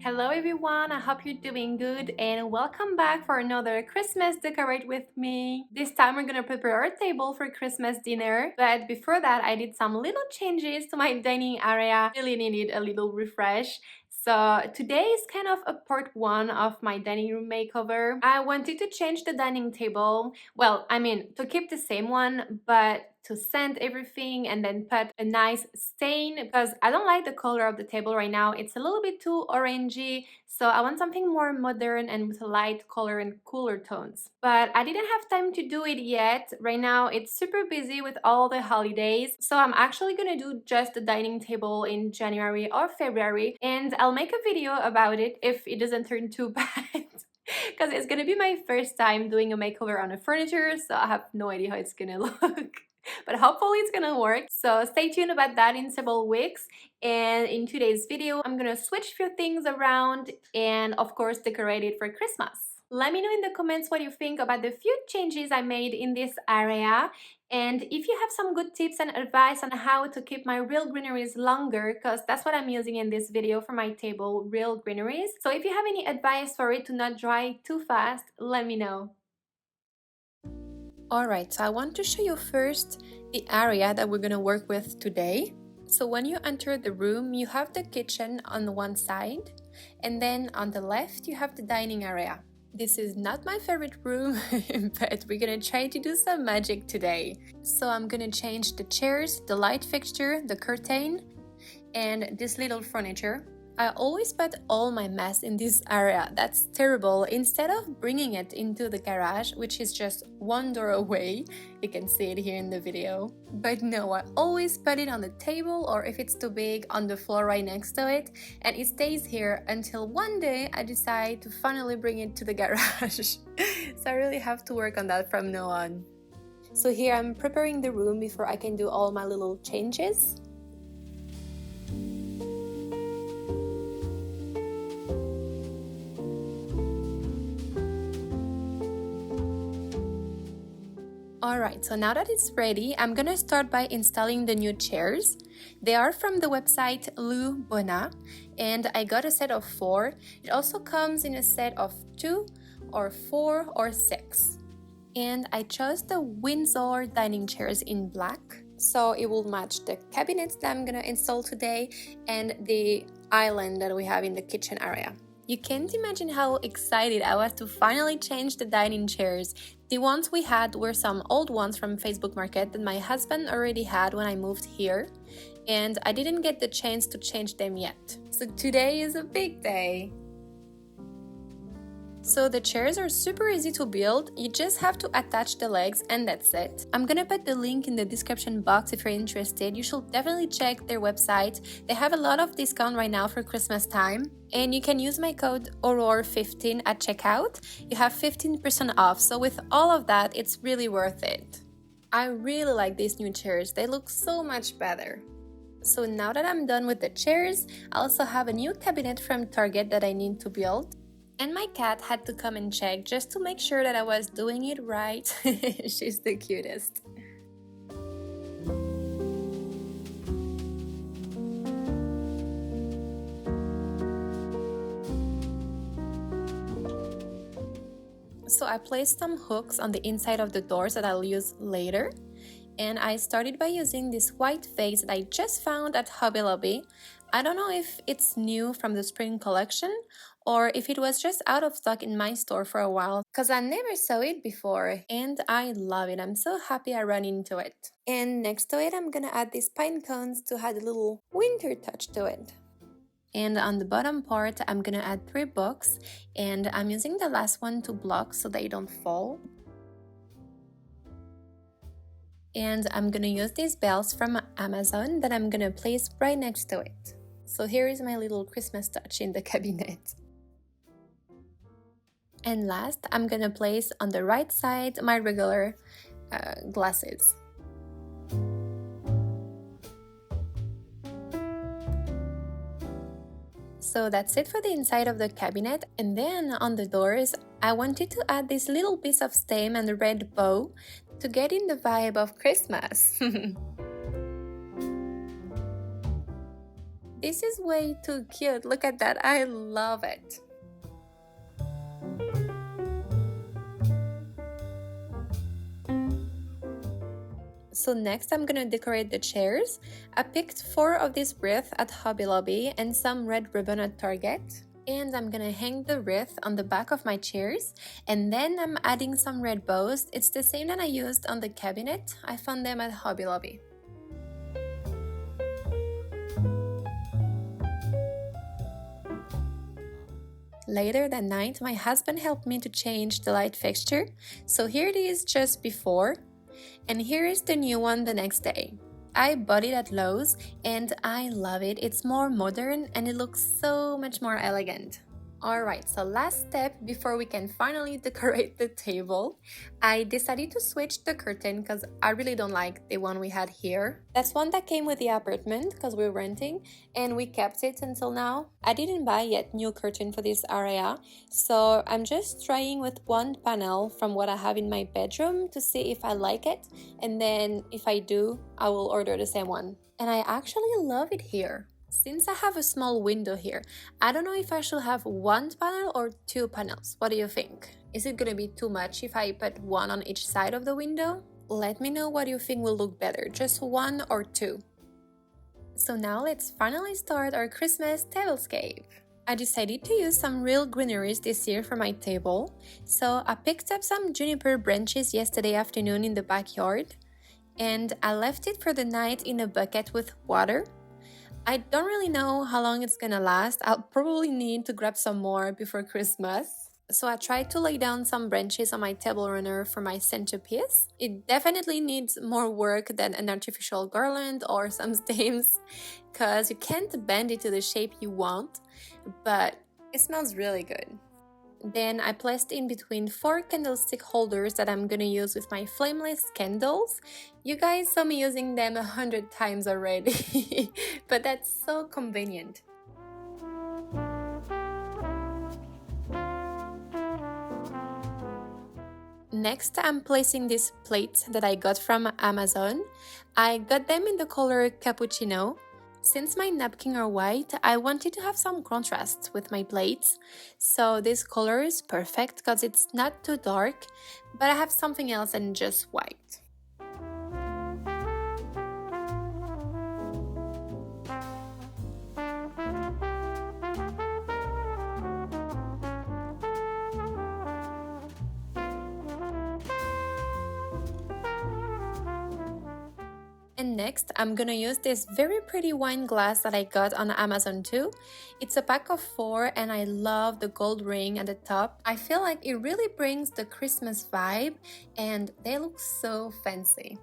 Hello everyone, I hope you're doing good and welcome back for another Christmas decorate with me. This time we're gonna prepare our table for Christmas dinner, but before that I did some little changes to my dining area. Really needed a little refresh. So today is kind of a part one of my dining room makeover. I wanted to change the dining table. Well, I mean, to keep the same one, but to sand everything and then put a nice stain because I don't like the color of the table right now. It's a little bit too orangey, so I want something more modern and with a light color and cooler tones. But I didn't have time to do it yet. Right now it's super busy with all the holidays, so I'm actually gonna do just the dining table in January or February, and I'll make a video about it if it doesn't turn too bad. Because it's gonna be my first time doing a makeover on a furniture, so I have no idea how it's gonna look. But hopefully it's gonna work. So stay tuned about that in several weeks. And in today's video, I'm gonna switch a few things around and of course decorate it for Christmas. Let me know in the comments what you think about the few changes I made in this area. And if you have some good tips and advice on how to keep my real greeneries longer, because that's what I'm using in this video for my table, real greeneries. So if you have any advice for it to not dry too fast, let me know. Alright, so I want to show you first the area that we're going to work with today. So when you enter the room, you have the kitchen on one side, and then on the left you have the dining area. This is not my favorite room, but we're gonna try to do some magic today. So I'm gonna change the chairs, the light fixture, the curtain, and this little furniture. I always put all my mess in this area. That's terrible. Instead of bringing it into the garage, which is just one door away, you can see it here in the video. But no, I always put it on the table, or if it's too big, on the floor right next to it, and it stays here until one day I decide to finally bring it to the garage. So I really have to work on that from now on. So here I'm preparing the room before I can do all my little changes. Alright, so now that it's ready, I'm gonna start by installing the new chairs. They are from the website Lou Bona, and I got a set of 4. It also comes in a set of 2 or 4 or 6. And I chose the Windsor dining chairs in black, so it will match the cabinets that I'm gonna install today and the island that we have in the kitchen area. You can't imagine how excited I was to finally change the dining chairs. The ones we had were some old ones from Facebook Market that my husband already had when I moved here, and I didn't get the chance to change them yet. So today is a big day. So the chairs are super easy to build, you just have to attach the legs and that's it. I'm gonna put the link in the description box if you're interested. You should definitely check their website. They have a lot of discount right now for Christmas time. And you can use my code AURORE15 at checkout. You have 15% off, so with all of that, it's really worth it. I really like these new chairs, they look so much better. So now that I'm done with the chairs, I also have a new cabinet from Target that I need to build. And my cat had to come and check just to make sure that I was doing it right. She's the cutest. So I placed some hooks on the inside of the doors that I'll use later. And I started by using this white vase that I just found at Hobby Lobby. I don't know if it's new from the spring collection or if it was just out of stock in my store for a while, because I never saw it before and I love it. I'm so happy I ran into it. And next to it, I'm gonna add these pine cones to add a little winter touch to it. And on the bottom part, I'm gonna add 3 books, and I'm using the last one to block so they don't fall. And I'm gonna use these bells from Amazon that I'm gonna place right next to it. So here is my little Christmas touch in the cabinet. And last, I'm gonna place on the right side my regular glasses. So that's it for the inside of the cabinet, and then on the doors, I wanted to add this little piece of stem and a red bow to get in the vibe of Christmas. This is way too cute, look at that, I love it. So next I'm gonna decorate the chairs. I picked 4 of these wreaths at Hobby Lobby and some red ribbon at Target. And I'm gonna hang the wreath on the back of my chairs, and then I'm adding some red bows. It's the same that I used on the cabinet. I found them at Hobby Lobby. Later that night, my husband helped me to change the light fixture. So here it is just before, and here is the new one the next day. I bought it at Lowe's and I love it. It's more modern and it looks so much more elegant. Alright, so last step before we can finally decorate the table, I decided to switch the curtain because I really don't like the one we had here. That's one that came with the apartment because we're renting and we kept it until now. I didn't buy yet new curtain for this area, so I'm just trying with one panel from what I have in my bedroom to see if I like it, and then if I do, I will order the same one. And I actually love it here. Since I have a small window here, I don't know if I should have 1 panel or 2 panels. What do you think? Is it gonna be too much if I put 1 on each side of the window? Let me know what you think will look better, just 1 or 2. So now let's finally start our Christmas tablescape. I decided to use some real greeneries this year for my table. So I picked up some juniper branches yesterday afternoon in the backyard, and I left it for the night in a bucket with water. I don't really know how long it's gonna last. I'll probably need to grab some more before Christmas. So I tried to lay down some branches on my table runner for my centerpiece. It definitely needs more work than an artificial garland or some stems, because you can't bend it to the shape you want, but it smells really good. Then I placed in between 4 candlestick holders that I'm gonna use with my flameless candles. You guys saw me using them 100 times already, but that's so convenient. Next, I'm placing these plates that I got from Amazon. I got them in the color cappuccino. Since my napkins are white, I wanted to have some contrast with my plates. So this color is perfect because it's not too dark, but I have something else than just white. And next, I'm gonna use this very pretty wine glass that I got on Amazon too. It's a pack of 4 and I love the gold ring at the top. I feel like it really brings the Christmas vibe and they look so fancy.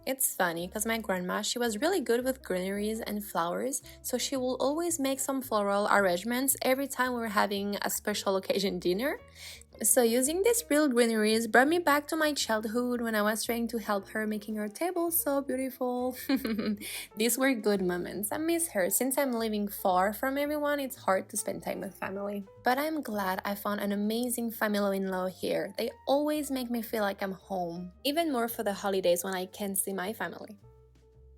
It's funny because my grandma, she was really good with greeneries and flowers, so she will always make some floral arrangements every time we're having a special occasion dinner. So using these real greeneries brought me back to my childhood when I was trying to help her making her table so beautiful. These were good moments. I miss her. Since I'm living far from everyone, it's hard to spend time with family. But I'm glad I found an amazing family-in-law here. They always make me feel like I'm home, even more for the holidays when I can't see my family.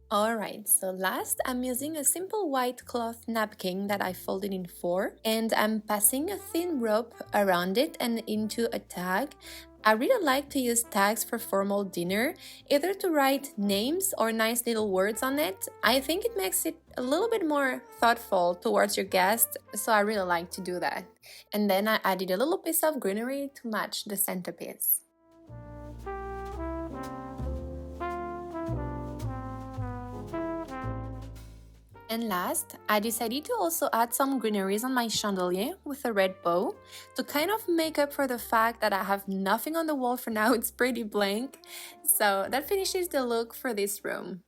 Alright, so last I'm using a simple white cloth napkin that I folded in 4, and I'm passing a thin rope around it and into a tag. I really like to use tags for formal dinner, either to write names or nice little words on it. I think it makes it a little bit more thoughtful towards your guests, so I really like to do that. And then I added a little piece of greenery to match the centerpiece. And last, I decided to also add some greeneries on my chandelier with a red bow to kind of make up for the fact that I have nothing on the wall for now, it's pretty blank. So that finishes the look for this room.